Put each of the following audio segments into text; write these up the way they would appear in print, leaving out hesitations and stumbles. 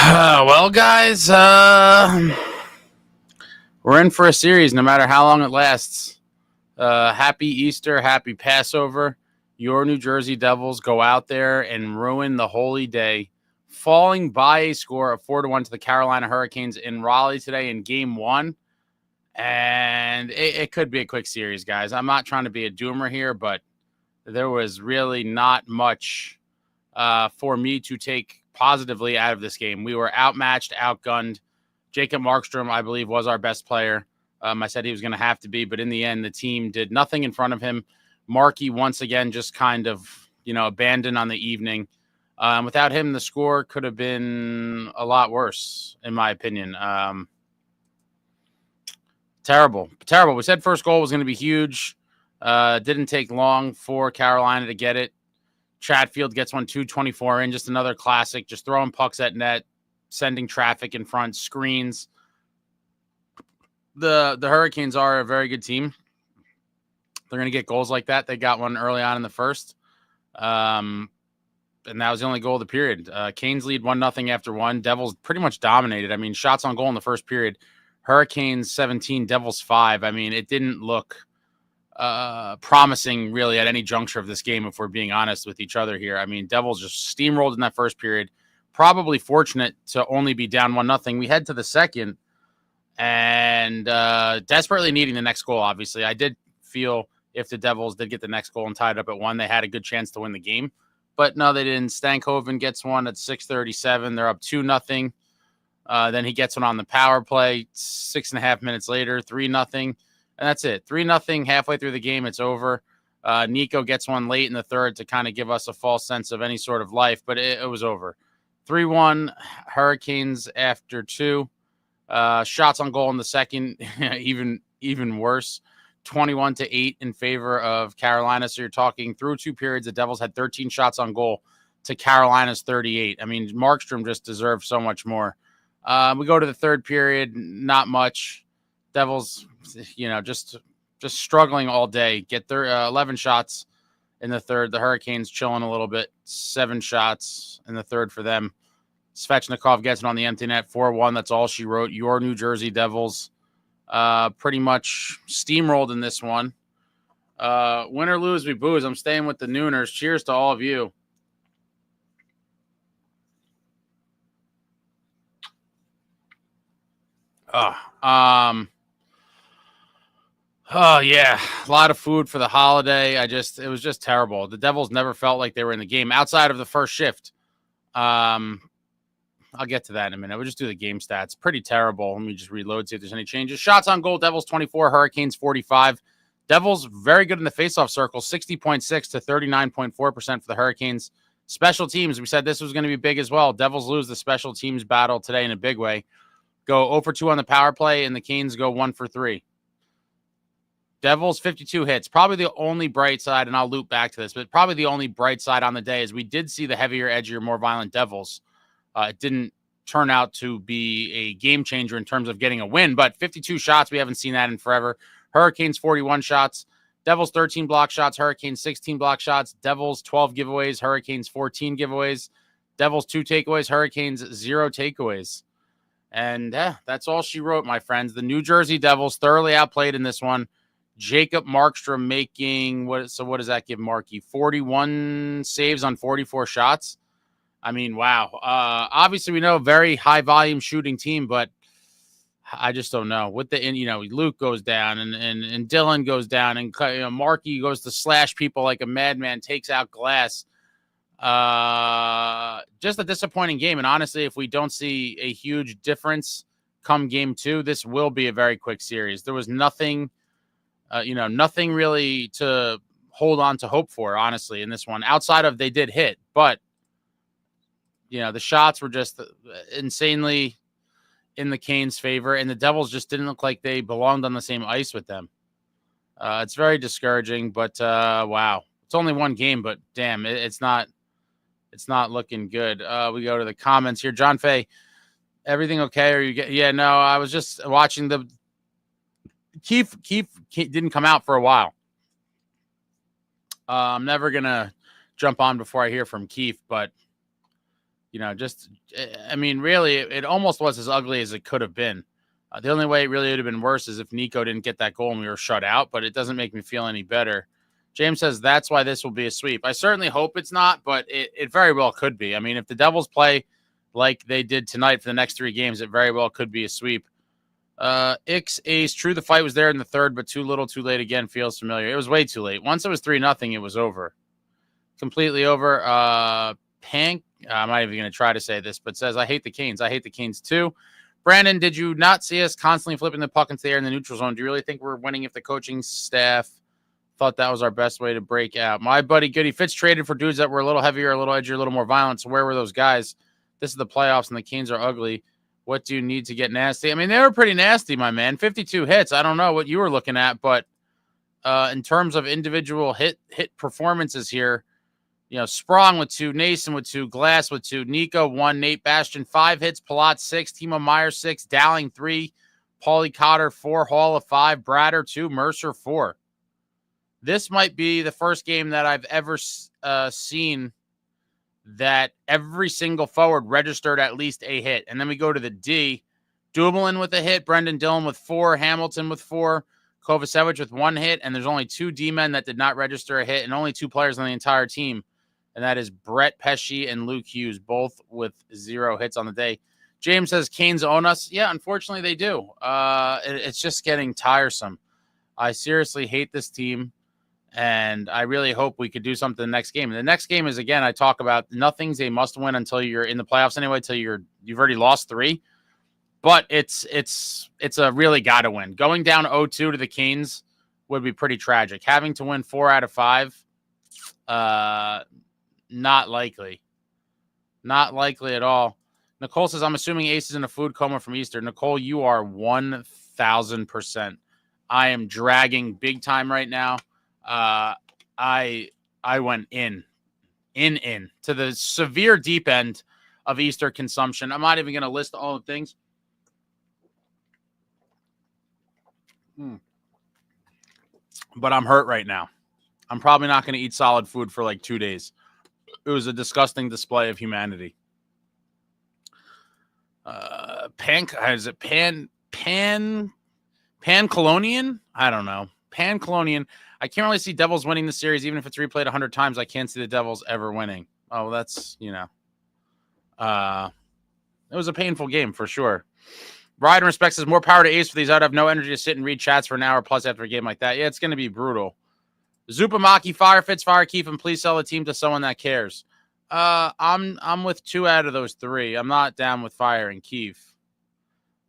Well, guys, we're in for a series no matter how long it lasts. Happy Easter, happy Passover. Your New Jersey Devils go out there and ruin the holy day, falling by a score of 4-1 to the Carolina Hurricanes in Raleigh today in Game 1. And it could be a quick series, guys. I'm not trying to be a doomer here, but there was really not much for me to take positively out of this game. We were outmatched, outgunned. Jacobmarkstrom, I believe, was our best player. I said he was going to have to be, but in the end, the team did nothing in front of him. Markey, once again, just kind of, abandoned on the evening. Without him, the score could have been a lot worse, in my opinion. Terrible. We said first goal was going to be huge. Didn't take long for Carolina to get it. Chatfield gets one 2:24 in, just another classic, just throwing pucks at net, sending traffic in front, screens. The Hurricanes are a very good team. They're going to get goals like that. They got one early on in the first. And that was the only goal of the period. Canes lead 1-0 after one. Devils pretty much dominated. I mean, shots on goal in the first period. Hurricanes 17, Devils 5. I mean, it didn't look promising really at any juncture of this game, if we're being honest with each other here. I mean, Devils just steamrolled in that first period. Probably fortunate to only be down 1-0. We head to the second and desperately needing the next goal, obviously. I did feel if the Devils did get the next goal and tied up at 1, they had a good chance to win the game. But no, they didn't. Stankoven gets one at 6:37. They're up 2-0. Then he gets one on the power play 6.5 minutes later, 3-0. And that's it. 3-0 halfway through the game. It's over. Nico gets one late in the third to kind of give us a false sense of any sort of life, but it was over. 3-1 Hurricanes after 2. Shots on goal in the second, even worse. 21-8 in favor of Carolina. So you're talking through 2 periods, the Devils had 13 shots on goal to Carolina's 38. I mean, Markstrom just deserved so much more. We go to the third period, not much. Devils, just struggling all day. Get their 11 shots in the third. The Hurricanes chilling a little bit. 7 shots in the third for them. Svechnikov gets it on the empty net. 4-1. That's all she wrote. Your New Jersey Devils pretty much steamrolled in this one. Win or lose, we booze. I'm staying with the Nooners. Cheers to all of you. Oh, yeah. A lot of food for the holiday. It was just terrible. The Devils never felt like they were in the game outside of the first shift. I'll get to that in a minute. We'll just do the game stats. Pretty terrible. Let me just reload, see if there's any changes. Shots on goal, Devils 24, Hurricanes 45. Devils very good in the faceoff circle, 60.6 to 39.4% for the Hurricanes. Special teams, we said this was going to be big as well. Devils lose the special teams battle today in a big way. Go 0 for 2 on the power play, and the Canes go 1 for 3. Devils, 52 hits. Probably the only bright side, and I'll loop back to this, but probably the only bright side on the day is we did see the heavier, edgier, more violent Devils. It didn't turn out to be a game changer in terms of getting a win, but 52 shots, we haven't seen that in forever. Hurricanes, 41 shots. Devils, 13 block shots. Hurricanes, 16 block shots. Devils, 12 giveaways. Hurricanes, 14 giveaways. Devils, 2 takeaways. Hurricanes, 0 takeaways. And that's all she wrote, my friends. The New Jersey Devils thoroughly outplayed in this one. Jacob Markstrom making, what does that give Markey? 41 saves on 44 shots. I mean, wow. Obviously, we know very high volume shooting team, but I just don't know. With Luke goes down and Dylan goes down and Markey goes to slash people like a madman, takes out glass. Just a disappointing game. And honestly, if we don't see a huge difference come game 2, this will be a very quick series. There was nothing really to hold on to hope for, honestly, in this one. Outside of they did hit, but the shots were just insanely in the Canes' favor, and the Devils just didn't look like they belonged on the same ice with them. It's very discouraging, but wow. It's only one game, but damn, it's not looking good. We go to the comments here. John Fay, everything okay? Yeah, no, I was just watching the Keefe didn't come out for a while. I'm never going to jump on before I hear from Keefe, but just, I mean, really, it almost was as ugly as it could have been. The only way it really would have been worse is if Nico didn't get that goal and we were shut out, but it doesn't make me feel any better. James says that's why this will be a sweep. I certainly hope it's not, but it very well could be. I mean, if the Devils play like they did tonight for the next 3 games, it very well could be a sweep. Ix Ace, true, the fight was there in the third, but too little, too late again. Feels familiar. It was way too late. Once it was 3-0, it was over. Completely over. Pank, I'm not even going to try to say this, but says, I hate the Canes. I hate the Canes too. Brandon, did you not see us constantly flipping the puck into the air in the neutral zone? Do you really think we're winning if the coaching staff thought that was our best way to break out? My buddy Goody Fitz traded for dudes that were a little heavier, a little edgier, a little more violent. So where were those guys? This is the playoffs, and the Canes are ugly. What do you need to get nasty? I mean, they were pretty nasty, my man. 52 hits. I don't know what you were looking at, but in terms of individual hit performances here, Sprong with 2, Nason with 2, Glass with 2, Nico 1, Nate Bastian 5 hits, Palat 6, timomeier 6, Dowling 3, Paulie Cotter 4, Hall of 5, Bratter 2, Mercer 4. This might be the first game that I've ever seen that every single forward registered at least a hit. And then we go to the D. Dumoulin with a hit, Brendan Dillon with 4, Hamilton with 4, Kovacevic with 1 hit, and there's only 2 D-men that did not register a hit, and only 2 players on the entire team. And that is Brett Pesce and Luke Hughes, both with 0 hits on the day. James says, Canes own us. Yeah, unfortunately they do. It's just getting tiresome. I seriously hate this team, and I really hope we could do something the next game. And the next game is, again, I talk about nothing's a must-win until you're in the playoffs anyway, until you've already lost 3. But it's a really got to win. Going down 0-2 to the Canes would be pretty tragic. Having to win 4 out of 5, not likely. Not likely at all. Nicole says, I'm assuming Ace is in a food coma from Easter. Nicole, you are 1,000%. I am dragging big time right now. I went in to the severe deep end of Easter consumption. I'm not even going to list all the things. But I'm hurt right now. I'm probably not going to eat solid food for like 2 days. It was a disgusting display of humanity. Is it Pan-Colonian? I don't know. Pan-Colonian. I can't really see Devils winning the series, even if it's replayed 100 times. I can't see the Devils ever winning. Oh, that's, it was a painful game for sure. Ryden Respects says, more power to Ace for these. I'd have no energy to sit and read chats for an hour plus after a game like that. Yeah, it's going to be brutal. Zupamaki, fire Fitz, fire Keefe, and please sell the team to someone that cares. I'm with 2 out of those 3. I'm not down with firing Keefe.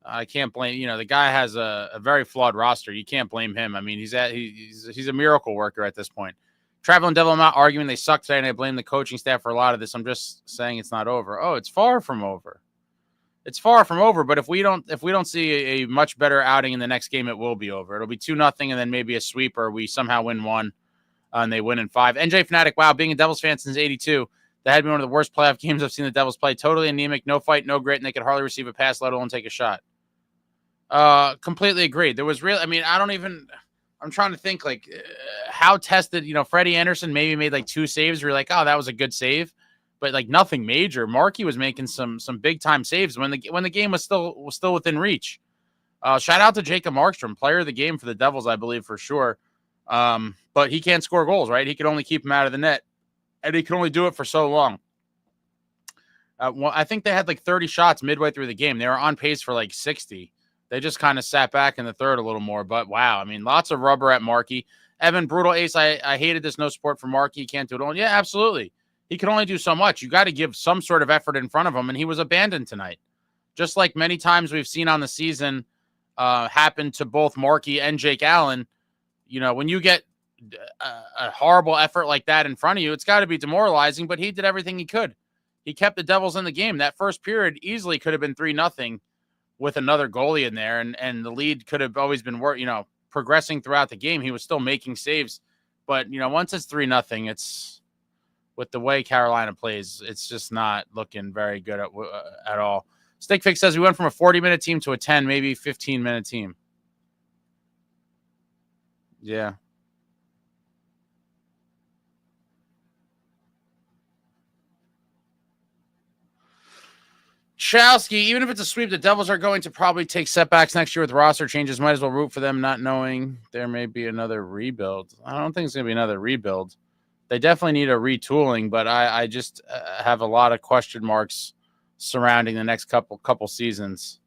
I can't blame, the guy has a very flawed roster. You can't blame him. I mean, he's a miracle worker at this point. Traveling Devil, I'm not arguing they suck today, and I blame the coaching staff for a lot of this. I'm just saying it's not over. Oh, it's far from over. It's far from over, but if we don't see a much better outing in the next game, it will be over. It'll be 2-0 and then maybe a sweep, or we somehow win 1 and they win in 5. NJ Fanatic, wow, being a Devils fan since 82, that had been one of the worst playoff games I've seen the Devils play. Totally anemic, no fight, no grit, and they could hardly receive a pass, let alone take a shot. Completely agreed. There was I'm trying to think how tested, Freddie Anderson maybe made like 2 saves. We're like, oh, that was a good save. But like nothing major. Markey was making some big time saves when the game was still within reach. Shout out to Jacob Markstrom, player of the game for the Devils, I believe for sure. But he can't score goals, right? He can only keep them out of the net, and he can only do it for so long. I think they had like 30 shots midway through the game. They were on pace for like 60. They just kind of sat back in the third a little more. But wow, I mean, lots of rubber at Markey. Evan, brutal Ace. I hated this no support for Markey. He can't do it all. Yeah, absolutely. He can only do so much. You got to give some sort of effort in front of him, and he was abandoned tonight. Just like many times we've seen on the season happen to both Markey and Jake Allen, when you get a horrible effort like that in front of you, it's got to be demoralizing, but he did everything he could. He kept the Devils in the game. That first period easily could have been 3-0 with another goalie in there, and the lead could have always been progressing throughout the game. He was still making saves, but once it's 3-0, it's with the way Carolina plays, it's just not looking very good at all. Stickfix says we went from a 40-minute team to a 10, maybe 15-minute team. Yeah. Chowski, even if it's a sweep, the Devils are going to probably take setbacks next year with roster changes. Might as well root for them, not knowing there may be another rebuild. I don't think it's going to be another rebuild. They definitely need a retooling, but I just have a lot of question marks surrounding the next couple seasons.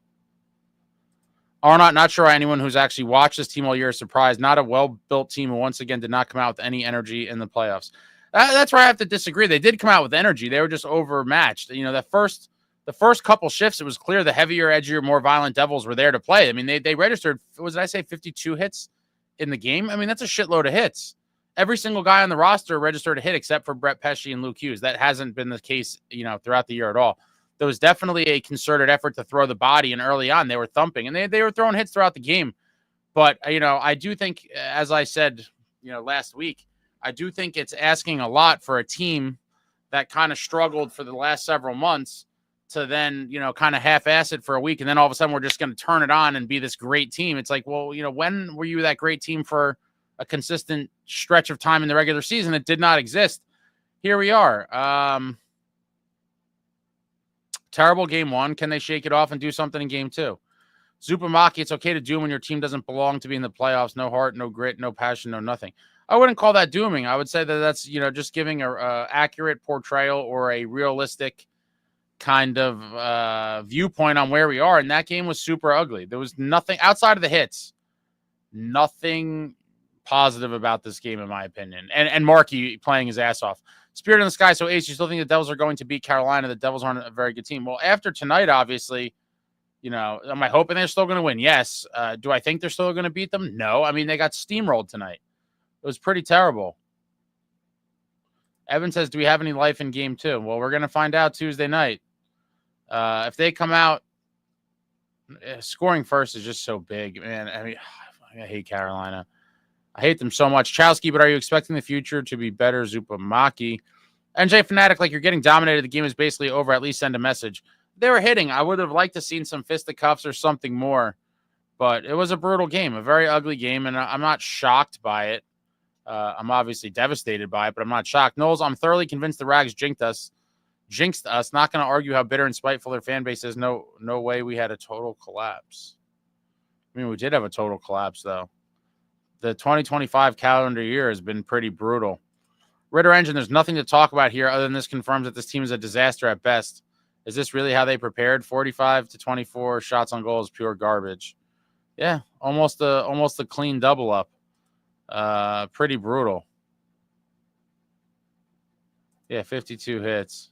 Not sure why anyone who's actually watched this team all year is surprised. Not a well-built team who once again did not come out with any energy in the playoffs. That's where I have to disagree. They did come out with energy. They were just overmatched. You know, the first couple shifts, it was clear the heavier, edgier, more violent Devils were there to play. I mean, they registered, what did I say, 52 hits in the game? I mean, that's a shitload of hits. Every single guy on the roster registered a hit except for Brett Pesce and Luke Hughes. That hasn't been the case, you know, throughout the year at all. There was definitely a concerted effort to throw the body, and early on they were thumping, and they were throwing hits throughout the game. But, you know, I do think, as I said, you know, last week, I do think it's asking a lot for a team that kind of struggled for the last several months to then, you know, kind of half-ass it for a week, and then all of a sudden we're just going to turn it on and be this great team. It's like, well, you know, when were you that great team for a consistent stretch of time in the regular season? It did not exist. Here we are. Terrible game one. Can they shake it off and do something in game two? Zupamaki, it's okay to doom when your team doesn't belong to be in the playoffs. No heart, no grit, no passion, no nothing. I wouldn't call that dooming. I would say that that's, you know, just giving a accurate portrayal or a realistic kind of viewpoint on where we are. And that game was super ugly. There was nothing outside of the hits. Nothing positive about this game, in my opinion. And Markey playing his ass off. Spirit in the sky. So, Ace, you still think the Devils are going to beat Carolina? The Devils aren't a very good team. Well, after tonight, obviously, you know, am I hoping they're still going to win? Yes. Do I think they're still going to beat them? No. I mean, they got steamrolled tonight. It was pretty terrible. Evan says, do we have any life in game two? Well, we're going to find out Tuesday night. If they come out, scoring first is just so big, man. I mean, I hate Carolina. I hate them so much. Chowski, but are you expecting the future to be better? Zupamaki. NJ Fanatic, like you're getting dominated. The game is basically over. At least send a message. They were hitting. I would have liked to seen some fisticuffs or something more, but it was a brutal game, a very ugly game, and I'm not shocked by it. I'm obviously devastated by it, but I'm not shocked. Knowles, I'm thoroughly convinced the Rags jinxed us. Not going to argue how bitter and spiteful their fan base is. No way we had a total collapse. I mean, we did have a total collapse, though. The 2025 calendar year has been pretty brutal. Ritter Engine, there's nothing to talk about here other than this confirms that this team is a disaster at best. Is this really how they prepared? 45 to 24 shots on goal is pure garbage. Yeah, almost a clean double up. Pretty brutal. Yeah, 52 hits.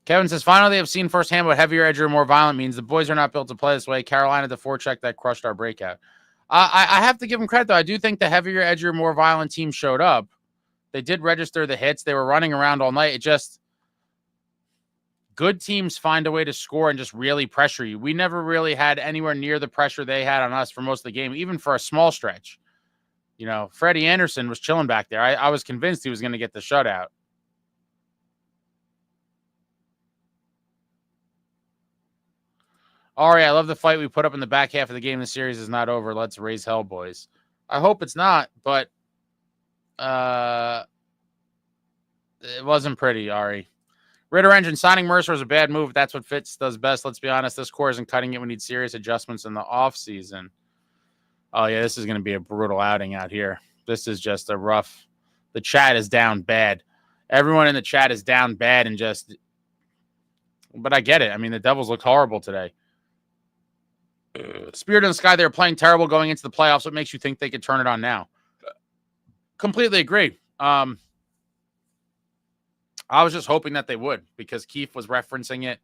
Kevin says, finally, they have seen firsthand what heavier, edgier, more violent means. The boys are not built to play this way. Carolina, the forecheck that crushed our breakout. I have to give them credit, though. I do think the heavier, edgier, more violent team showed up. They did register the hits. They were running around all night. It just, good teams find a way to score and just really pressure you. We never really had anywhere near the pressure they had on us for most of the game, even for a small stretch. You know, Freddie Anderson was chilling back there. I was convinced he was going to get the shutout. Ari, I love the fight we put up in the back half of the game. The series is not over. Let's raise hell, boys. I hope it's not, but it wasn't pretty, Ari. Ritter Engine, signing Mercer was a bad move. That's what Fitz does best. Let's be honest. This core isn't cutting it. We need serious adjustments in the offseason. Oh, yeah, this is going to be a brutal outing out here. This is just a rough. The chat is down bad. Everyone in the chat is down bad and just. But I get it. I mean, the Devils look horrible today. Spirit in the sky, they're playing terrible going into the playoffs. What makes you think they could turn it on now? Completely agree. I was just hoping that they would because Keefe was referencing it.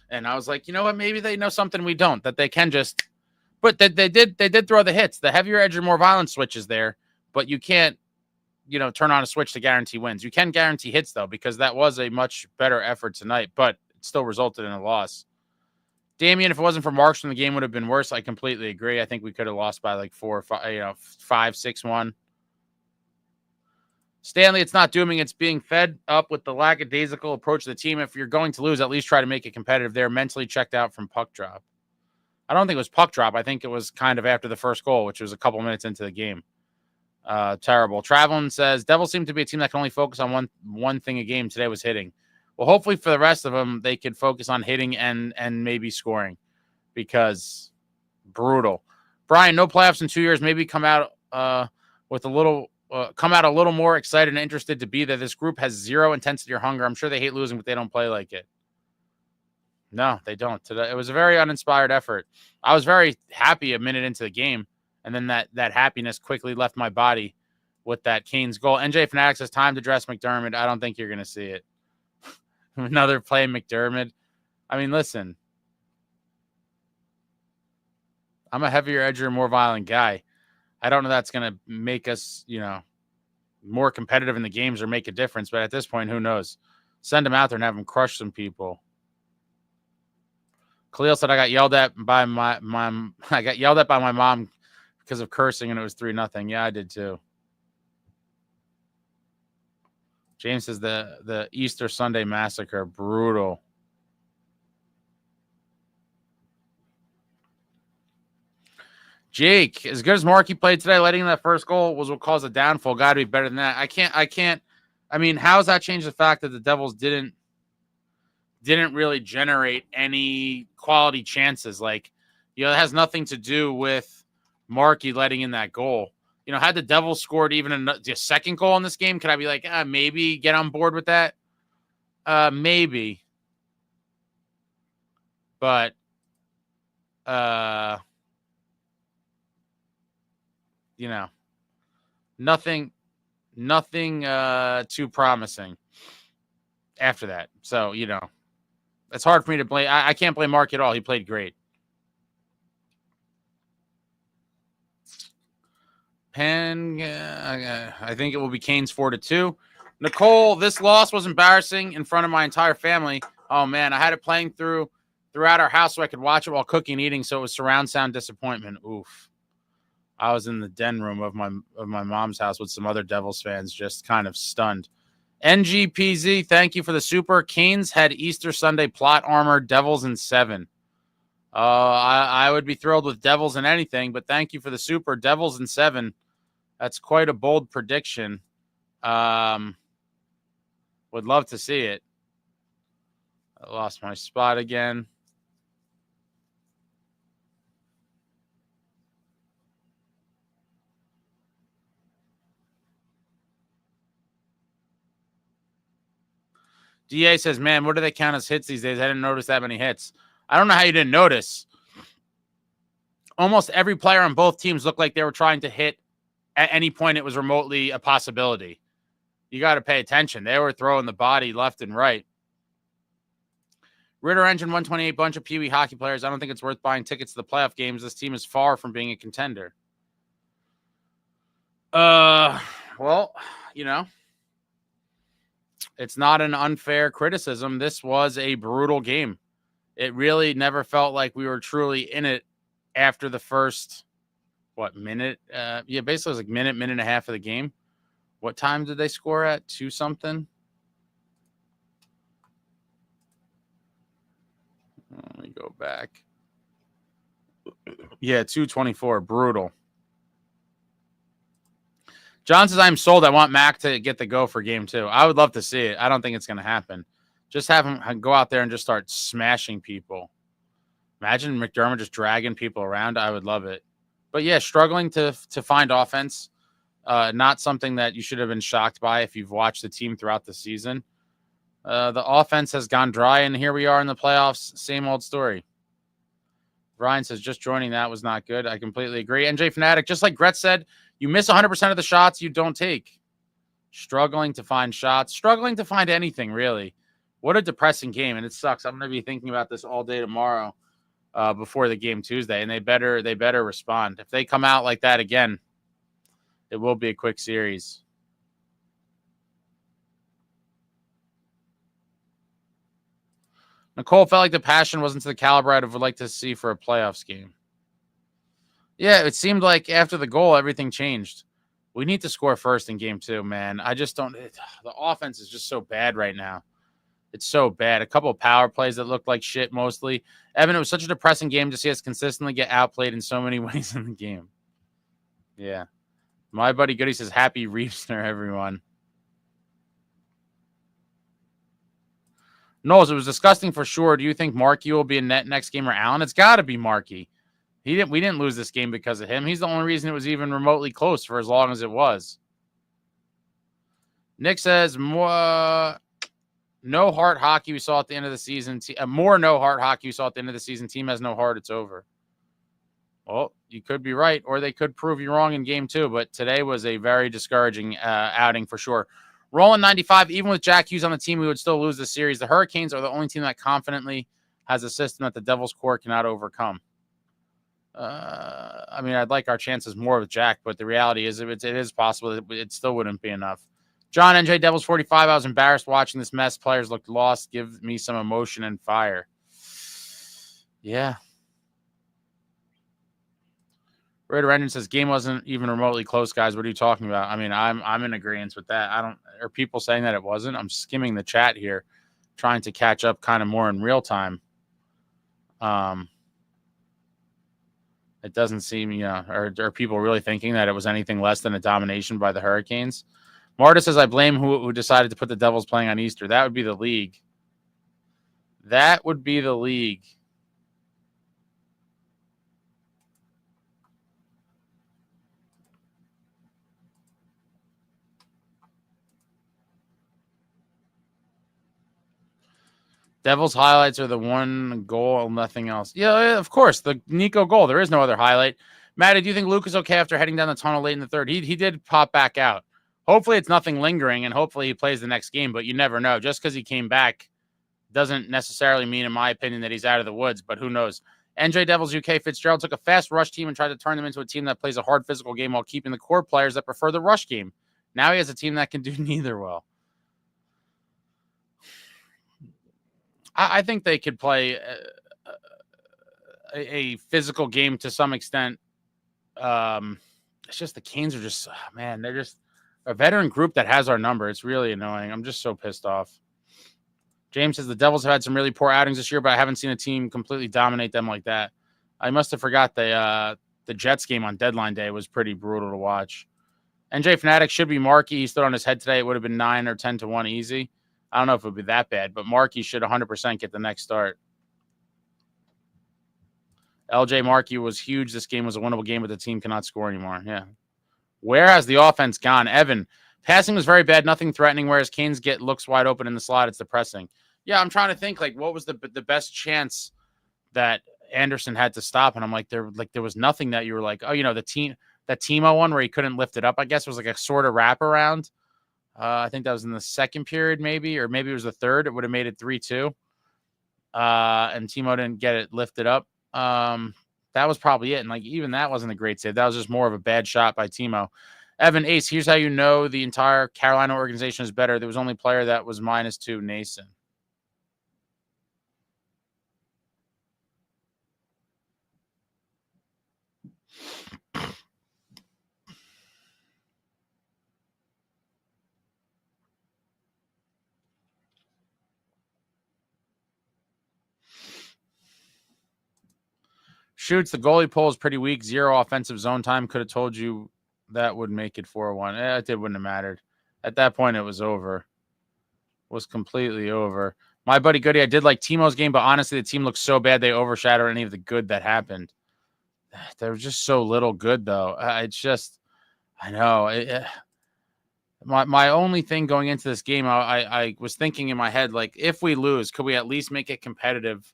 And I was like, you know what? Maybe they know something we don't, that they can just. But they did throw the hits. The heavier edge or more violent switch is there, but you can't, you know, turn on a switch to guarantee wins. You can guarantee hits, though, because that was a much better effort tonight, but it still resulted in a loss. Damian, if it wasn't for Markstrom, the game would have been worse. I completely agree. I think we could have lost by like 4 or 5, 5-6-1. Stanley, it's not dooming. It's being fed up with the lackadaisical approach to the team. If you're going to lose, at least try to make it competitive. They're mentally checked out from puck drop. I don't think it was puck drop. I think it was kind of after the first goal, which was a couple minutes into the game. Terrible. Traveling says, Devils seem to be a team that can only focus on one thing a game. Today was hitting. Well, hopefully for the rest of them, they could focus on hitting and maybe scoring, because brutal. Brian, no playoffs in 2 years. Maybe come out with a little more excited and interested to be there. This group has zero intensity or hunger. I'm sure they hate losing, but they don't play like it. No, they don't. It was a very uninspired effort. I was very happy a minute into the game, and then that happiness quickly left my body with that Canes goal. NJ Fanatics has time to dress McDermott. I don't think you're going to see it. Another play McDermott. I mean, listen. I'm a heavier, edgier, more violent guy. I don't know that's going to make us, more competitive in the games or make a difference. But at this point, who knows? Send him out there and have him crush some people. Khalil said I got yelled at by my mom. I got yelled at by my mom because of cursing, and it was 3-0. Yeah, I did too. James says the Easter Sunday massacre, brutal. Jake, as good as Markey played today, letting that first goal was what caused a downfall. Got to be better than that. I can't. I mean, how does that change the fact that the Devils didn't really generate any quality chances? Like, it has nothing to do with Markey letting in that goal. Had the Devils scored even a second goal in this game, could I be like, maybe get on board with that? Maybe. But, nothing too promising after that. So, it's hard for me to blame. I can't blame Mark at all. He played great. Penn, I think it will be Canes 4-2. Nicole, this loss was embarrassing in front of my entire family. Oh, man, I had it playing throughout our house so I could watch it while cooking and eating, so it was surround sound disappointment. Oof. I was in the den room of my mom's house with some other Devils fans, just kind of stunned. NGPZ, thank you for the super. Canes had Easter Sunday plot armor, Devils in 7. I would be thrilled with Devils in anything, but thank you for the super. Devils in 7. That's quite a bold prediction. Would love to see it. I lost my spot again. DA says, man, what do they count as hits these days? I didn't notice that many hits. I don't know how you didn't notice. Almost every player on both teams looked like they were trying to hit at any point it was remotely a possibility. You got to pay attention. They were throwing the body left and right. Ritter Engine 128, bunch of Pee Wee hockey players. I don't think it's worth buying tickets to the playoff games. This team is far from being a contender. Well, it's not an unfair criticism. This was a brutal game. It really never felt like we were truly in it after the first, minute? Basically it was like minute and a half of the game. What time did they score at? 2-something? Let me go back. Yeah, 2:24. Brutal. John says, I'm sold. I want Mac to get the go for game 2. I would love to see it. I don't think it's going to happen. Just have him go out there and just start smashing people. Imagine McDermott just dragging people around. I would love it. But, yeah, struggling to find offense. Not something that you should have been shocked by if you've watched the team throughout the season. The offense has gone dry, and here we are in the playoffs. Same old story. Brian says, just joining that was not good. I completely agree. NJ Fanatic, just like Gretz said, you miss 100% of the shots you don't take. Struggling to find shots. Struggling to find anything, really. What a depressing game, and it sucks. I'm going to be thinking about this all day tomorrow before the game Tuesday, and they better respond. If they come out like that again, it will be a quick series. Nicole felt like the passion wasn't to the caliber I would like to see for a playoffs game. Yeah, it seemed like after the goal, everything changed. We need to score first in game 2, man. I just don't. The offense is just so bad right now. It's so bad. A couple of power plays that looked like shit mostly. Evan, it was such a depressing game to see us consistently get outplayed in so many ways in the game. Yeah. My buddy Goody says, happy Reefsner, everyone. Knowles, it was disgusting for sure. Do you think Markey will be in net next game or Allen? It's got to be Markey. We didn't lose this game because of him. He's the only reason it was even remotely close for as long as it was. Nick says, more no heart hockey we saw at the end of the season. More no heart hockey we saw at the end of the season. Team has no heart. It's over. Well, you could be right, or they could prove you wrong in game 2. But today was a very discouraging outing for sure. Rolling 95, even with Jack Hughes on the team, we would still lose the series. The Hurricanes are the only team that confidently has a system that the Devils' core cannot overcome. I mean, I'd like our chances more with Jack, but the reality is it is possible that it still wouldn't be enough. John, NJ Devils 45, I was embarrassed watching this mess. Players looked lost. Give me some emotion and fire. Yeah. Raider Engine says, game wasn't even remotely close, guys. What are you talking about? I mean, I'm in agreement with that. Are people saying that it wasn't? I'm skimming the chat here, trying to catch up kind of more in real time. It doesn't seem, are people really thinking that it was anything less than a domination by the Hurricanes? Marta says, I blame who decided to put the Devils playing on Easter. That would be the league. That would be the league. Devils highlights are the one goal and nothing else. Yeah, of course. The Nico goal. There is no other highlight. Matty, do you think Luke is okay after heading down the tunnel late in the third? He did pop back out. Hopefully it's nothing lingering, and hopefully he plays the next game, but you never know. Just because he came back doesn't necessarily mean, in my opinion, that he's out of the woods, but who knows. NJ Devils UK, Fitzgerald took a fast rush team and tried to turn them into a team that plays a hard physical game while keeping the core players that prefer the rush game. Now he has a team that can do neither well. I think they could play a physical game to some extent. It's just the Canes are just, man, they're just a veteran group that has our number. It's really annoying. I'm just so pissed off. James says the Devils have had some really poor outings this year, but I haven't seen a team completely dominate them like that. I must have forgot the Jets game on deadline day was pretty brutal to watch. NJ Fanatics should be Markey. He stood on his head today. It would have been 9 or 10-1 easy. I don't know if it would be that bad, but Markey should 100% get the next start. LJ Markey was huge. This game was a winnable game, but the team cannot score anymore. Yeah. Where has the offense gone? Evan, passing was very bad, nothing threatening, whereas Canes get looks wide open in the slot. It's depressing. Yeah, I'm trying to think, like, what was the best chance that Anderson had to stop? And I'm like, there was nothing that you were like, oh, that Timo one where he couldn't lift it up, I guess, was like a sort of wraparound. I think that was in the second period, maybe, or maybe it was the third. It would have made it 3-2. And Timo didn't get it lifted up. That was probably it. And like, even that wasn't a great save. That was just more of a bad shot by Timo. Evan Ace, here's how you know the entire Carolina organization is better. There was only player that was -2, Nason. Shoots, the goalie pull is pretty weak. 0 offensive zone time. Could have told you that would make it 4-1. It wouldn't have mattered. At that point, it was over. It was completely over. My buddy Goody, I did like Timo's game, but honestly, the team looked so bad they overshadowed any of the good that happened. There was just so little good, though. It's just, I know. My only thing going into this game, I was thinking in my head, like, if we lose, could we at least make it competitive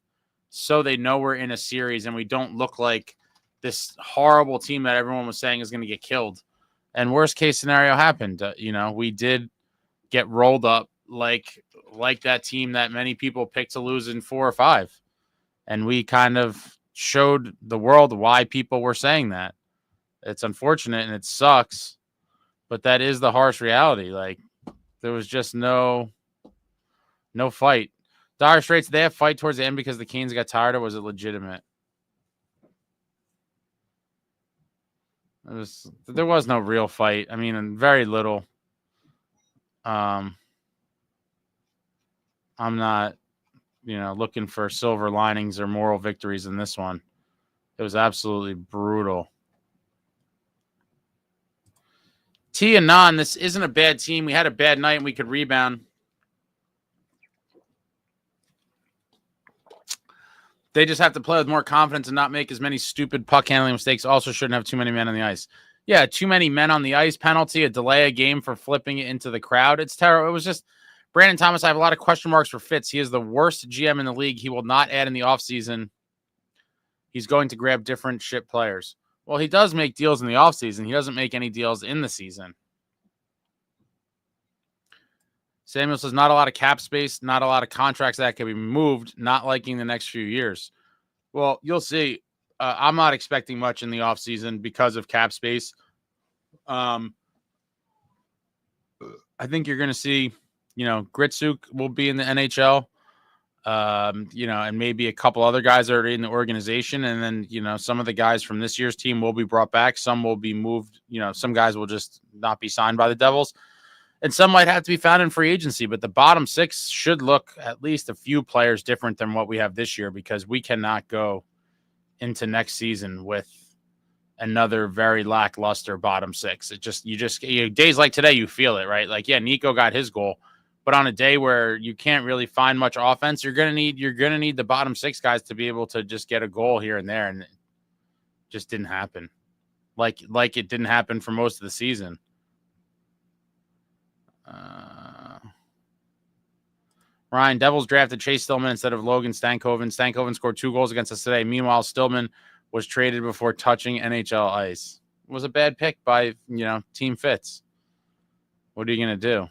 so they know we're in a series and we don't look like this horrible team that everyone was saying is going to get killed? And worst case scenario happened. We did get rolled up like that team that many people picked to lose in 4 or 5. And we kind of showed the world why people were saying that. It's unfortunate and it sucks, but that is the harsh reality. Like, there was just no fight. Dire Straits, did they have fight towards the end because the Canes got tired, or was it legitimate? There was no real fight. I mean, very little. I'm not, looking for silver linings or moral victories in this one. It was absolutely brutal. T and Non, this isn't a bad team. We had a bad night and we could rebound. They just have to play with more confidence and not make as many stupid puck handling mistakes. Also shouldn't have too many men on the ice. Yeah, too many men on the ice penalty, a delay a game for flipping it into the crowd. It's terrible. It was just Brandon Thomas. I have a lot of question marks for Fitz. He is the worst GM in the league. He will not add in the offseason. He's going to grab different shit players. Well, he does make deals in the offseason. He doesn't make any deals in the season. Samuel says not a lot of cap space, not a lot of contracts that can be moved, not liking the next few years. Well, you'll see. I'm not expecting much in the offseason because of cap space. I think you're going to see, Gritsuk will be in the NHL, and maybe a couple other guys that are in the organization. And then, some of the guys from this year's team will be brought back. Some will be moved. Some guys will just not be signed by the Devils. And some might have to be found in free agency, but the bottom six should look at least a few players different than what we have this year, because we cannot go into next season with another very lackluster bottom six. Days like today, you feel it, right? Like, yeah, Nico got his goal, but on a day where you can't really find much offense, you're gonna need the bottom six guys to be able to just get a goal here and there, and it just didn't happen. Like it didn't happen for most of the season. Ryan, Devils drafted Chase Stillman instead of Logan Stankoven. Stankoven scored 2 goals against us today. Meanwhile, Stillman was traded before touching NHL ice. It was a bad pick by, Team Fitz. What are you going to do?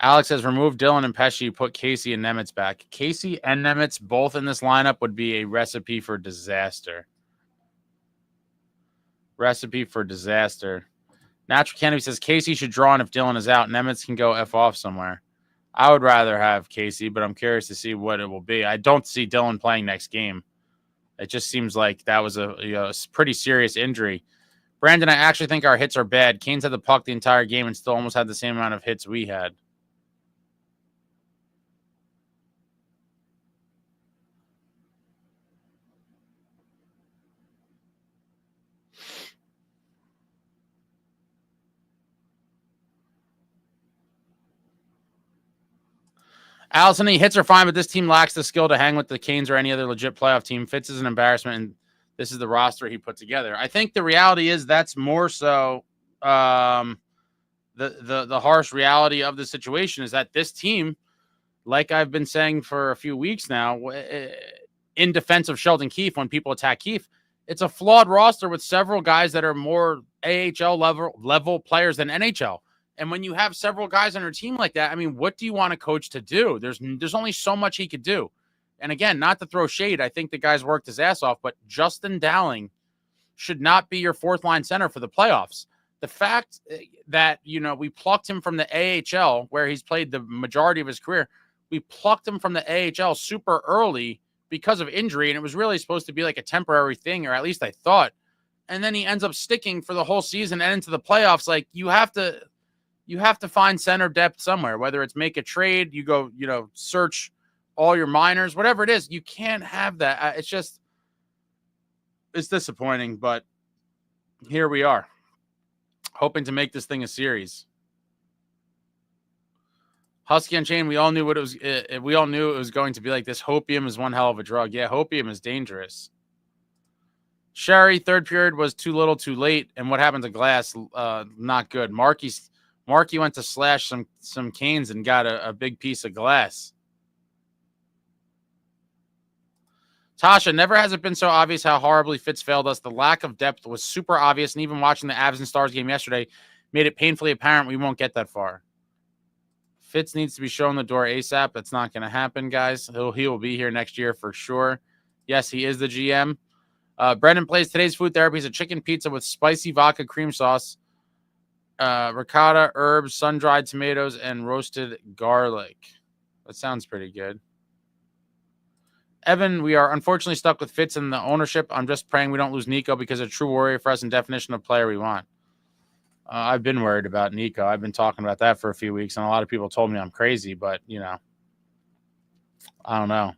Alex has removed Dylan and Pesci, put Casey and Nemitz back. Casey and Nemitz both in this lineup would be a recipe for disaster. Recipe for disaster. Natural Kennedy says Casey should draw, and if Dylan is out, Nemitz can go F off somewhere. I would rather have Casey, but I'm curious to see what it will be. I don't see Dylan playing next game. It just seems like that was a pretty serious injury. Brandon, I actually think our hits are bad. Canes had the puck the entire game and still almost had the same amount of hits we had. Allison, he hits are fine, but this team lacks the skill to hang with the Canes or any other legit playoff team. Fitz is an embarrassment, and this is the roster he put together. I think the reality is that's more so the harsh reality of the situation is that this team, like I've been saying for a few weeks now, in defense of Sheldon Keefe, when people attack Keefe, it's a flawed roster with several guys that are more AHL level players than NHL. And when you have several guys on your team like that, I mean, what do you want a coach to do? There's only so much he could do. And again, not to throw shade, I think the guy's worked his ass off, but Justin Dowling should not be your fourth line center for the playoffs. The fact that, we plucked him from the AHL, where he's played the majority of his career, we plucked him from the AHL super early because of injury, and it was really supposed to be like a temporary thing, or at least I thought. And then he ends up sticking for the whole season and into the playoffs. Like, you have to find center depth somewhere, whether it's make a trade, you go, search all your minors, whatever it is. You can't have that. It's disappointing, but here we are, hoping to make this thing a series. Husky Unchained, we all knew it was going to be like this. Hopium is one hell of a drug. Yeah, hopium is dangerous. Sherry, third period was too little, too late. And what happened to Glass? Not good. Marky went to slash some Canes and got a big piece of glass. Tasha, never has it been so obvious how horribly Fitz failed us. The lack of depth was super obvious, and even watching the Avs and Stars game yesterday made it painfully apparent we won't get that far. Fitz needs to be shown the door ASAP. That's not going to happen, guys. He will be here next year for sure. Yes, he is the GM. Brendan plays today's food therapy is a chicken pizza with spicy vodka cream sauce, ricotta, herbs, sun-dried tomatoes, and roasted garlic. That sounds pretty good. Evan, we are unfortunately stuck with Fitz in the ownership. I'm just praying we don't lose Nico because a true warrior for us and definition of player we want. I've been worried about Nico. I've been talking about that for a few weeks, and a lot of people told me I'm crazy, but, I don't know.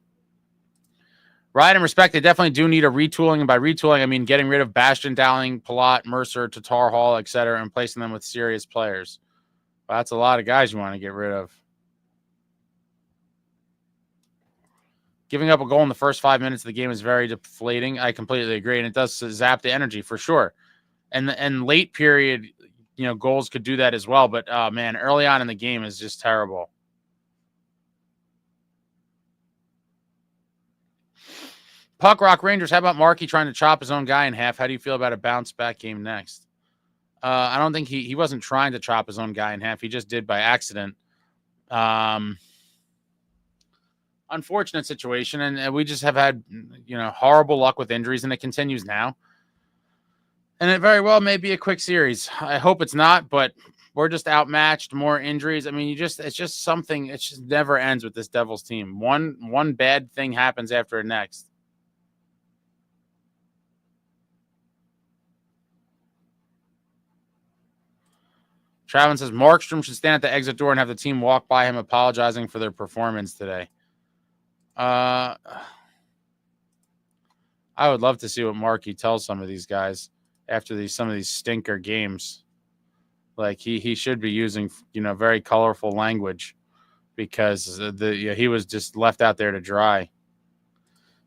Right, and respect, they definitely do need a retooling. And by retooling, I mean getting rid of Bastion, Dowling, Palat, Mercer, Tatar Hall, etc., and replacing them with serious players. Well, that's a lot of guys you want to get rid of. Giving up a goal in the first 5 minutes of the game is very deflating. I completely agree, and it does zap the energy for sure. And late period, goals could do that as well. But man, early on in the game is just terrible. Puck Rock Rangers, how about Markey trying to chop his own guy in half? How do you feel about a bounce back game next? I don't think he wasn't trying to chop his own guy in half. He just did by accident. Unfortunate situation, and we just have had horrible luck with injuries, and it continues now. And it very well may be a quick series. I hope it's not, but we're just outmatched, more injuries. I mean, it's just something. It just never ends with this Devils team. One bad thing happens after the next. Travis says Markstrom should stand at the exit door and have the team walk by him apologizing for their performance today. I would love to see what Markey tells some of these guys after some of these stinker games. Like he should be using very colorful language, because he was just left out there to dry.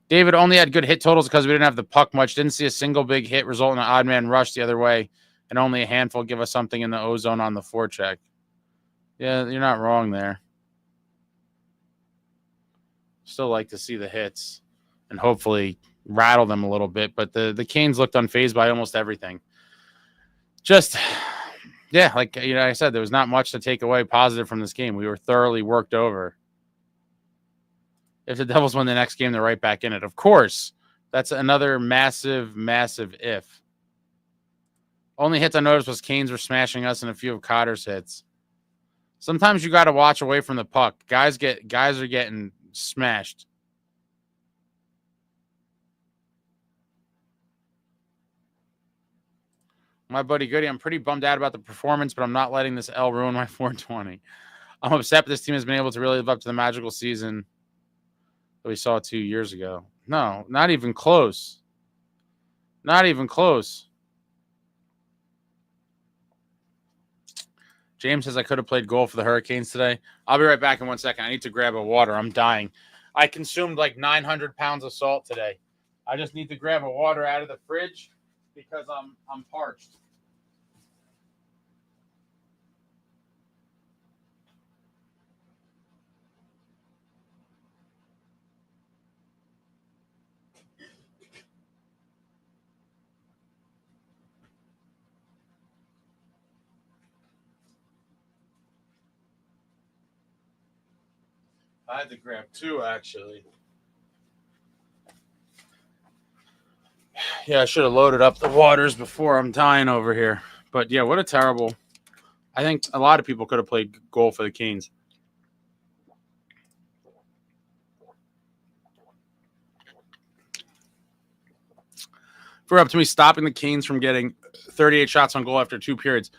David only had good hit totals because we didn't have the puck much. Didn't see a single big hit result in an odd man rush the other way, and only a handful give us something in the ozone on the forecheck. Yeah, you're not wrong there. Still like to see the hits and hopefully rattle them a little bit, but the Canes looked unfazed by almost everything. Just, yeah, like I said, there was not much to take away positive from this game. We were thoroughly worked over. If the Devils win the next game, they're right back in it. Of course, that's another massive, massive if. Only hits I noticed was Canes were smashing us and a few of Cotter's hits. Sometimes you got to watch away from the puck. Guys are getting smashed. My buddy Goody, I'm pretty bummed out about the performance, but I'm not letting this L ruin my 420. I'm upset that this team has been able to really live up to the magical season that we saw 2 years ago. No, not even close. Not even close. James says I could have played goal for the Hurricanes today. I'll be right back in 1 second. I need to grab a water. I'm dying. I consumed like 900 pounds of salt today. I just need to grab a water out of the fridge because I'm parched. I had to grab two, actually. Yeah, I should have loaded up the waters before. I'm dying over here. But, yeah, what a terrible... I think a lot of people could have played goal for the Canes. If we're up to me stopping the Canes from getting 38 shots on goal after 2 periods,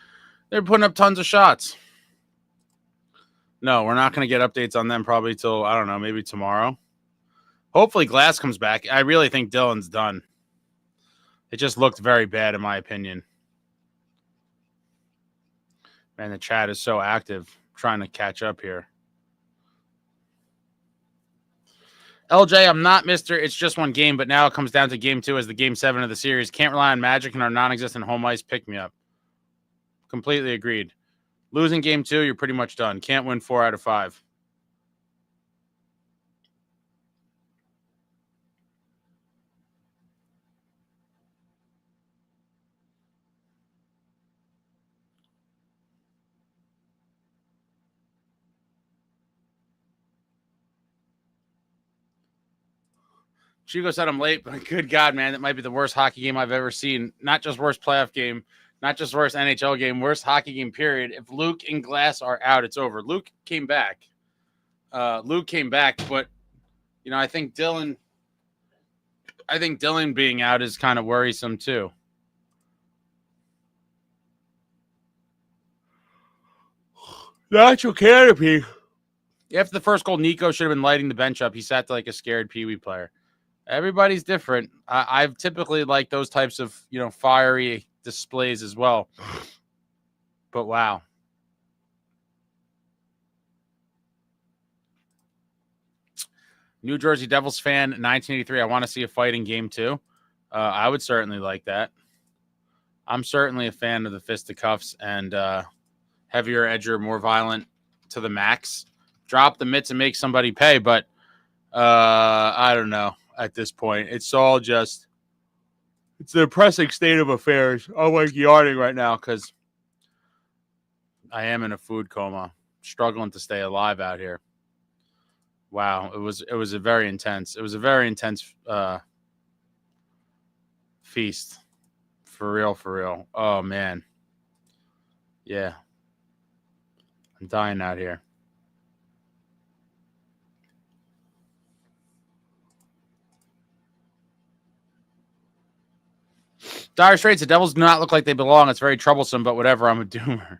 they're putting up tons of shots. No, we're not going to get updates on them probably till, I don't know, maybe tomorrow. Hopefully Glass comes back. I really think Dylan's done. It just looked very bad in my opinion. Man, the chat is so active trying to catch up here. LJ, I'm not Mr. It's just one game, but now it comes down to game 2 as the game 7 of the series. Can't rely on magic and our non-existent home ice pick-me-up. Completely agreed. Losing game 2, you're pretty much done. Can't win 4 out of 5. Chico said I'm late, but good God, man, that might be the worst hockey game I've ever seen. Not just worst playoff game, not just worst NHL game, worst hockey game, period. If Luke and Glass are out, it's over. Luke came back. But, I think Dylan being out is kind of worrisome, too. Natural canopy. After the first goal, Nico should have been lighting the bench up. He sat like a scared Pee Wee player. Everybody's different. I've typically liked those types of, fiery displays as well. But wow. New Jersey Devils fan, 1983. I want to see a fight in game 2. I would certainly like that. I'm certainly a fan of the fisticuffs and heavier, edgier, more violent to the max. Drop the mitts and make somebody pay, but I don't know at this point. It's all just, it's a depressing state of affairs. I'm like yawning right now because I am in a food coma, struggling to stay alive out here. Wow, it was a very intense. It was a very intense feast. For real, for real. Oh man. Yeah. I'm dying out here. Dire Straits, the Devils do not look like they belong. It's very troublesome, but whatever. I'm a doomer.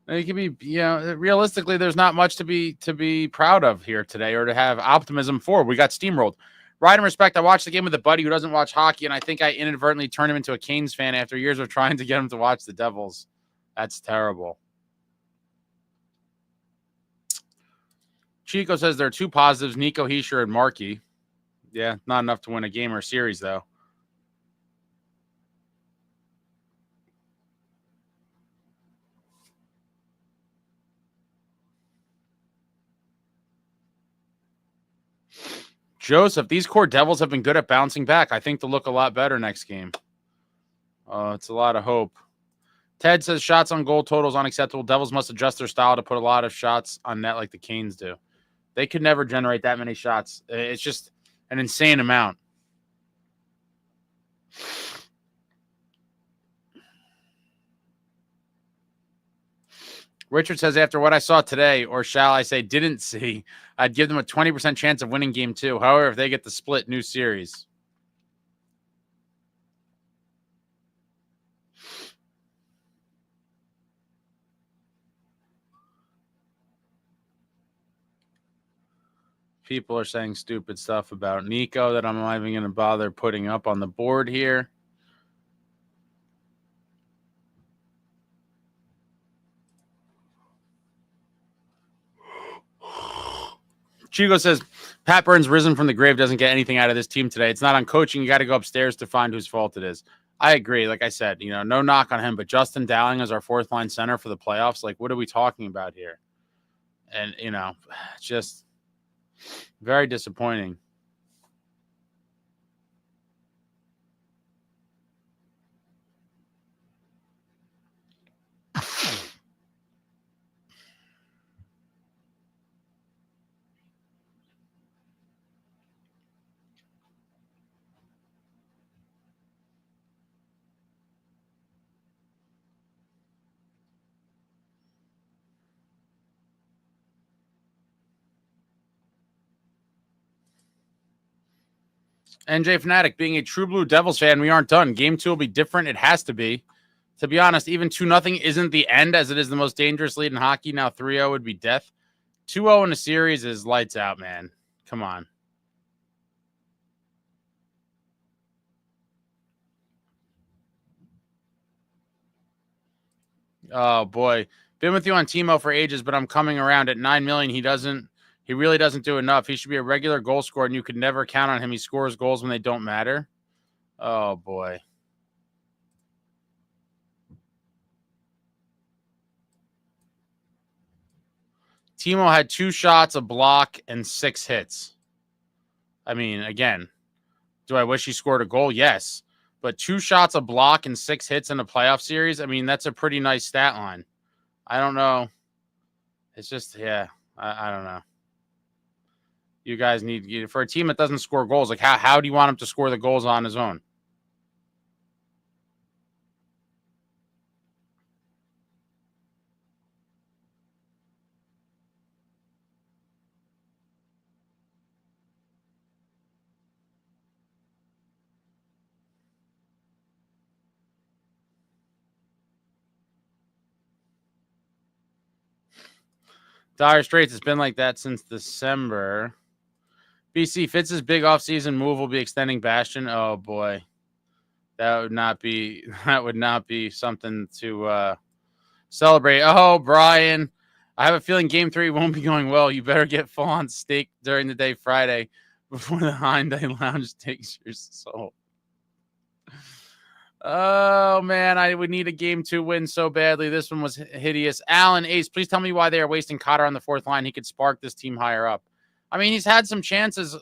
It can be, realistically, there's not much to be proud of here today or to have optimism for. We got steamrolled. Right and respect, I watched the game with a buddy who doesn't watch hockey, and I think I inadvertently turned him into a Canes fan after years of trying to get him to watch the Devils. That's terrible. Chico says there are 2 positives, nicohischier and Markey. Yeah, not enough to win a game or a series, though. Joseph, these core Devils have been good at bouncing back. I think they'll look a lot better next game. It's a lot of hope. Ted says shots on goal totals unacceptable. Devils must adjust their style to put a lot of shots on net like the Canes do. They could never generate that many shots. It's just an insane amount. Richard says, after what I saw today, or shall I say didn't see, I'd give them a 20% chance of winning game 2. However, if they get the split, new series. People are saying stupid stuff about Nico that I'm not even going to bother putting up on the board here. Chico says, Pat Burns risen from the grave, doesn't get anything out of this team today. It's not on coaching. You got to go upstairs to find whose fault it is. I agree. Like I said, no knock on him, but Justin Dowling as our 4th line center for the playoffs. Like, what are we talking about here? And, just very disappointing. NJ Fanatic, being a true blue Devils fan, we aren't done. Game 2 will be different. It has to be. To be honest, even 2-0 isn't the end, as it is the most dangerous lead in hockey. Now 3-0 would be death. 2-0 in a series is lights out, man. Come on. Oh, boy. Been with you on Timo for ages, but I'm coming around at 9 million. He really doesn't do enough. He should be a regular goal scorer, and you could never count on him. He scores goals when they don't matter. Oh, boy. Timo had 2 shots, a block, and 6 hits. I mean, again, do I wish he scored a goal? Yes. But 2 shots, a block, and 6 hits in a playoff series, I mean, that's a pretty nice stat line. I don't know. It's just, yeah, I don't know. You guys need, for a team that doesn't score goals, like how do you want him to score the goals on his own? Dire Straits has been like that since December. BC Fitz's big offseason move will be extending Bastion. Oh boy, that would not be something to celebrate. Oh, Brian, I have a feeling Game 3 won't be going well. You better get full on steak during the day Friday before the Hyundai Lounge takes your soul. Oh, man, I would need a Game 2 win so badly. This one was hideous. Alan, Ace, please tell me why they are wasting Cotter on the fourth line. He could spark this team higher up. I mean, he's had some chances,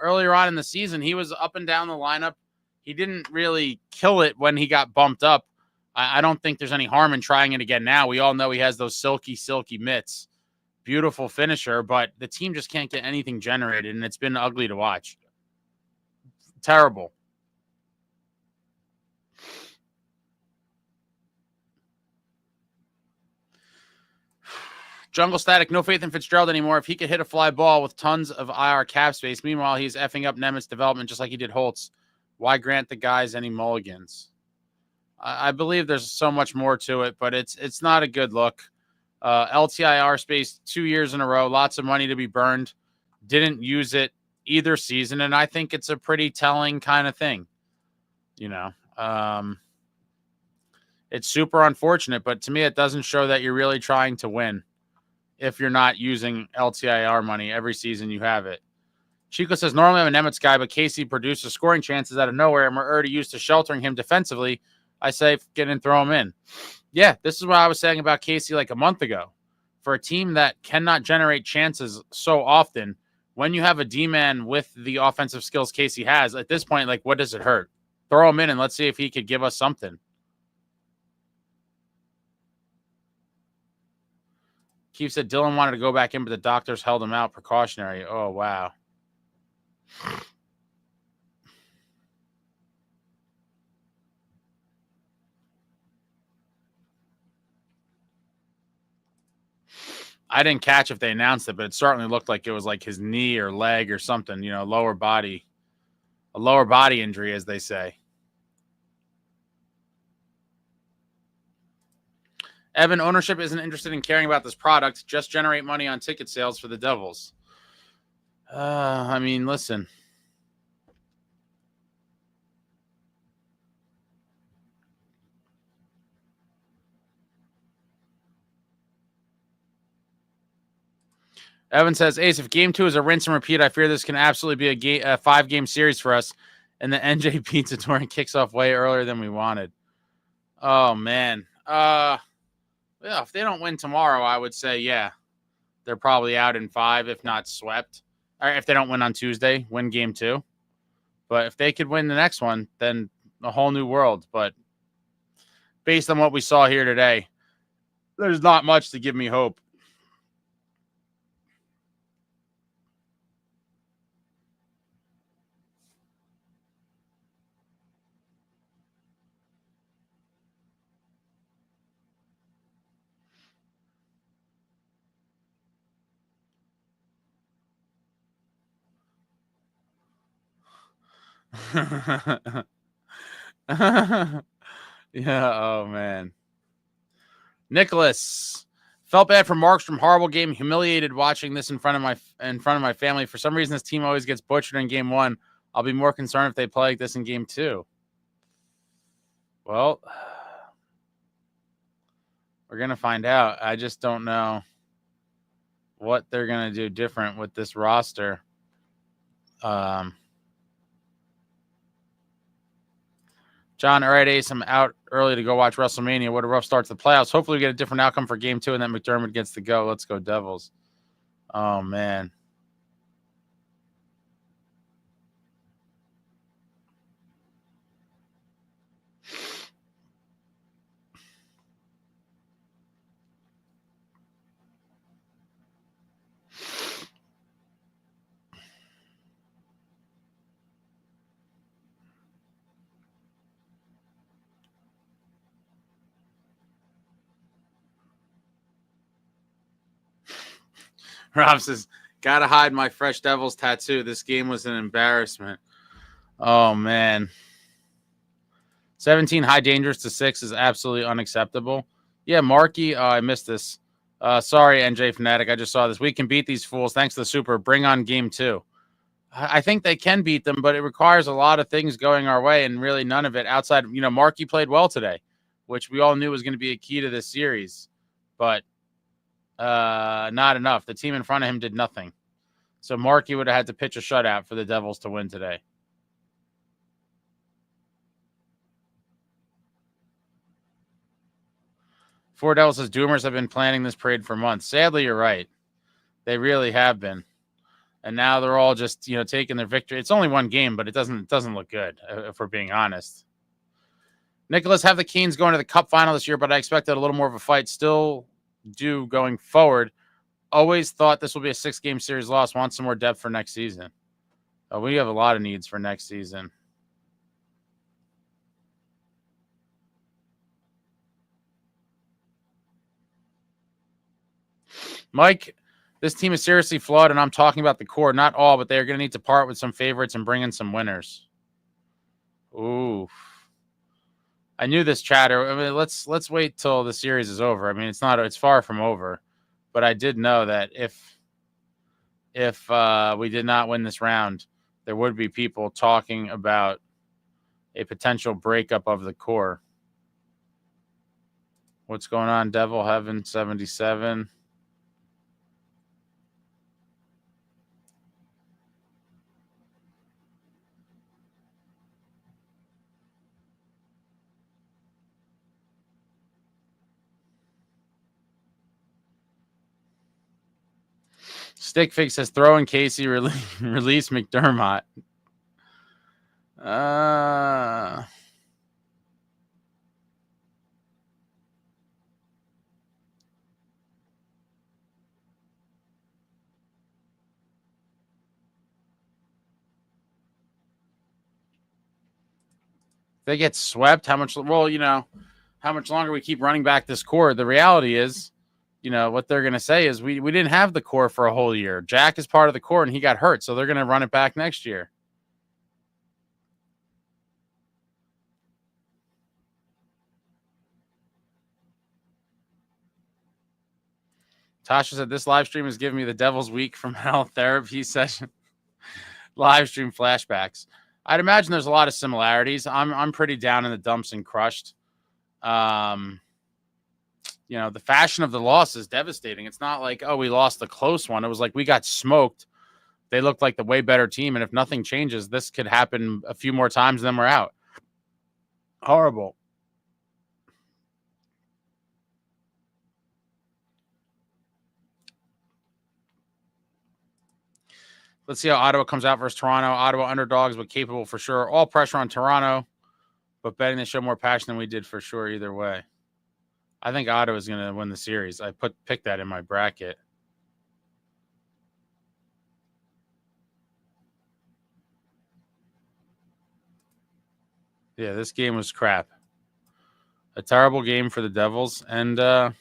earlier on in the season. He was up and down the lineup. He didn't really kill it when he got bumped up. I don't think there's any harm in trying it again now. We all know he has those silky, silky mitts. Beautiful finisher, but the team just can't get anything generated, and it's been ugly to watch. Terrible. Jungle Static, no faith in Fitzgerald anymore. If he could hit a fly ball with tons of IR cap space, meanwhile, he's effing up Nemitz development just like he did Holtz. Why grant the guys any mulligans? I believe there's so much more to it, but it's not a good look. LTIR space 2 years in a row, lots of money to be burned. Didn't use it either season, and I think it's a pretty telling kind of thing. It's super unfortunate, but to me, it doesn't show that you're really trying to win if you're not using LTIR money every season you have it. Chico says, normally I'm a Nemitz guy, but Casey produces scoring chances out of nowhere, and we're already used to sheltering him defensively. I say get in and throw him in. Yeah, this is what I was saying about Casey like a month ago. For a team that cannot generate chances so often, when you have a D-man with the offensive skills Casey has, at this point, like, what does it hurt? Throw him in and let's see if he could give us something. Keith said Dylan wanted to go back in, but the doctors held him out precautionary. Oh, wow. I didn't catch if they announced it, but it certainly looked like it was like his knee or leg or something, lower body. A lower body injury, as they say. Evan, ownership isn't interested in caring about this product. Just generate money on ticket sales for the Devils. I mean, listen. Evan says, Ace, if Game 2 is a rinse and repeat, I fear this can absolutely be a 5-game series for us, and the NJ Pizza Touring kicks off way earlier than we wanted. Oh, man. Yeah, if they don't win tomorrow, I would say, yeah, they're probably out in 5, if not swept. Or if they don't win on Tuesday, win Game 2. But if they could win the next one, then a whole new world. But based on what we saw here today, there's not much to give me hope. Yeah, oh man. Nicholas felt bad for Markstrom. Horrible game. Humiliated watching this in front of my family. For some reason, this team always gets butchered in Game 1. I'll be more concerned if they play like this in Game 2. Well, we're gonna find out. I just don't know what they're gonna do different with this roster. John, all right, Ace, I'm out early to go watch WrestleMania. What a rough start to the playoffs. Hopefully we get a different outcome for Game 2 and then McDermott gets to go. Let's go Devils. Oh, man. Rob says, gotta hide my fresh Devils tattoo. This game was an embarrassment. Oh, man. 17 high dangerous to 6 is absolutely unacceptable. Yeah, Marky, I missed this. Sorry, NJ Fanatic. I just saw this. We can beat these fools. Thanks to the super. Bring on Game 2. I think they can beat them, but it requires a lot of things going our way, and really none of it outside. Markey played well today, which we all knew was going to be a key to this series, but not enough. The team in front of him did nothing. So Markey would have had to pitch a shutout for the Devils to win today. Four Devils says Doomers have been planning this parade for months. Sadly, you're right. They really have been. And now they're all just, taking their victory. It's only one game, but it doesn't look good, if we're being honest. Nicholas, have the Canes going to the Cup final this year, but I expected a little more of a fight. Still do going forward. Always thought this will be a 6-game series loss. Want some more depth for next season. We have a lot of needs for next season. Mike, this team is seriously flawed, and I'm talking about the core. Not all, but they're going to need to part with some favorites and bring in some winners. Ooh. I knew this chatter. I mean, let's wait till the series is over. I mean, it's far from over. But I did know that if we did not win this round, there would be people talking about a potential breakup of the core. What's going on, Devil Heaven 77? Stickfig says throw in Casey, release McDermott. They get swept. How much? Well, how much longer we keep running back this core? The reality is, what they're going to say is we didn't have the core for a whole year. Jack is part of the core, and he got hurt, so they're going to run it back next year. Tasha said this live stream is giving me the Devil's Week from Hell therapy session. Live stream flashbacks. I'd imagine there's a lot of similarities. I'm pretty down in the dumps and crushed. The fashion of the loss is devastating. It's not like, we lost a close one. It was like we got smoked. They looked like the way better team, and if nothing changes, this could happen a few more times, and then we're out. Horrible. Let's see how Ottawa comes out versus Toronto. Ottawa underdogs, but capable for sure. All pressure on Toronto, but betting they show more passion than we did for sure either way. I think Ottawa's going to win the series. I picked that in my bracket. Yeah, this game was crap. A terrible game for the Devils, and they're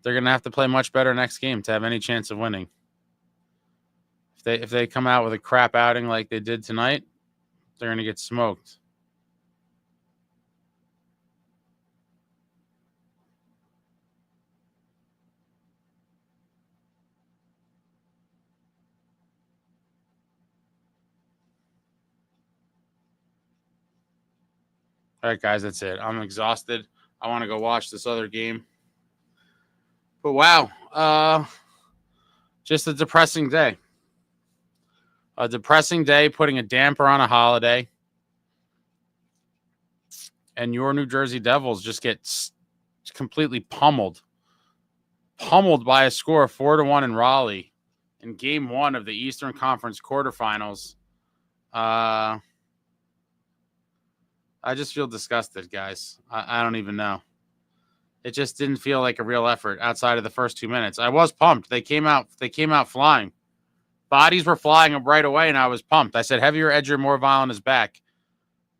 going to have to play much better next game to have any chance of winning. If they come out with a crap outing like they did tonight, they're going to get smoked. All right, guys, that's it. I'm exhausted. I want to go watch this other game. But wow, just a depressing day. A depressing day, putting a damper on a holiday. And your New Jersey Devils just get completely pummeled. Pummeled by a score of 4-1 in Raleigh in Game 1 of the Eastern Conference quarterfinals. I just feel disgusted, guys. I don't even know. It just didn't feel like a real effort outside of the first 2 minutes. I was pumped. They came out flying. Bodies were flying up right away, and I was pumped. I said, heavier, edgier, more violent is back.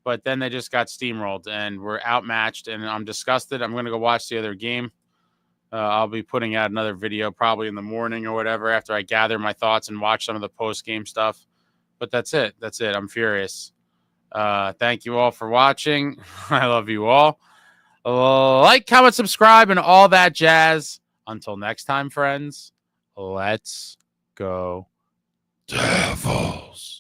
But then they just got steamrolled, and were outmatched, and I'm disgusted. I'm going to go watch the other game. I'll be putting out another video probably in the morning or whatever after I gather my thoughts and watch some of the post-game stuff. But that's it. I'm furious. Thank you all for watching. I love you all. Like, comment, subscribe, and all that jazz. Until next time, friends, let's go Devils.